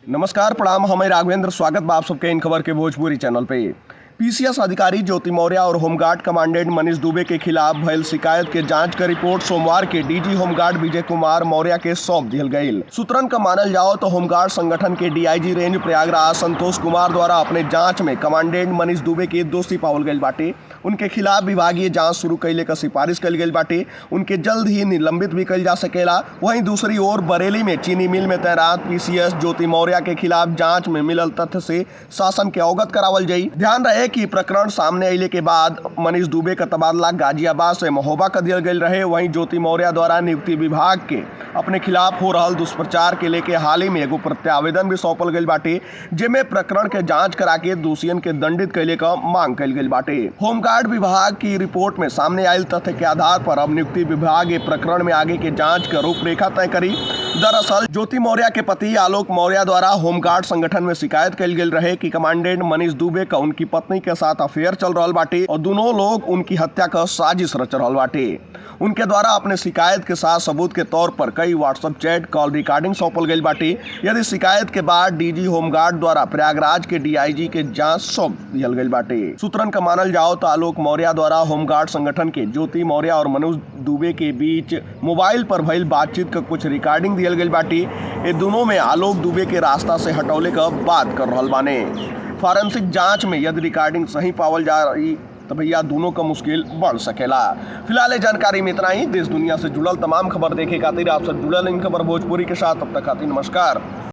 नमस्कार प्रणाम, हमें राघवेंद्र स्वागत बा आप सबके इन खबर के भोजपुरी चैनल पे। पीसीएस अधिकारी ज्योति मौर्य और होमगार्ड कमांडेंट मनीष दुबे के खिलाफ भयल शिकायत के जांच का रिपोर्ट सोमवार के डीजी होमगार्ड विजय कुमार मौर्य के सौंप दियल गयी। सूत्रन का मानल जाओ तो होमगार्ड संगठन के डीआईजी रेंज प्रयागराज संतोष कुमार द्वारा अपने जांच में कमांडेंट मनीष दुबे के दोषी पावल गयल बाटे। उनके खिलाफ विभागीय जांच शुरू कैले का सिफारिश कल गई बाटे। उनके जल्द ही निलंबित भी कल जा सकेला। वहीं दूसरी ओर बरेली में चीनी मिल में तैनात पीसीएस ज्योति मौर्य के खिलाफ जांच में मिलल तथ्य से शासन के अवगत करावल जाई। ध्यान रहे कि प्रकरण सामने अले के बाद मनीष दुबे का तबादला गाजियाबाद से महोबा कर दिया गया रहे। वहीं ज्योति मौर्य द्वारा नियुक्ति विभाग के अपने खिलाफ हो रहा दुष्प्रचार के लेके हाल ही में एगो प्रत्यावेदन भी सौंपल गई बाटे, जेमे प्रकरण के जांच करा के दोषियन के दंडित कैले का मांग कल गई बाटे। होमगार्ड विभाग की रिपोर्ट में सामने आयल तथ्य के आधार पर अब नियुक्ति विभाग ये प्रकरण में आगे के जांच का रूपरेखा तय करी। दरअसल ज्योति मौर्य के पति आलोक मौर्य द्वारा होमगार्ड संगठन में शिकायत कल गई रहे कि कमांडेंट मनीष दुबे का उनकी पत्नी के साथ अफेयर चल रहा बाटे और दोनों लोग उनकी हत्या का साजिश रच रहा बाटे। उनके द्वारा अपने शिकायत के साथ सबूत के तौर पर कई व्हाट्सएप चैट कॉल रिकॉर्डिंग सौंपल गई बाटे। यदि शिकायत के बाद डीजी होमगार्ड द्वारा प्रयागराज के डीआईजी के जांच सौंप दियल गई बाटे। सूत्रन का मानल जाओ तो आलोक मौर्य द्वारा होमगार्ड संगठन के ज्योति मौर्य और मनोज दुबे के बीच मोबाइल पर भइल बातचीत का कुछ रिकॉर्डिंग दियल गई बाटे। ये दोनों में आलोक दुबे के रास्ता से हटौले का बात कर रहा बाने। फॉरेंसिक जांच में यदि रिकॉर्डिंग सही पावल जा रही तो भैया दोनों का मुश्किल बढ़ सकेला। फिलहाल जानकारी में इतना ही। देश दुनिया से जुड़ल तमाम खबर देखे खातिर आप सब जुड़ल इन खबर भोजपुरी के साथ। तब तक खातिर नमस्कार।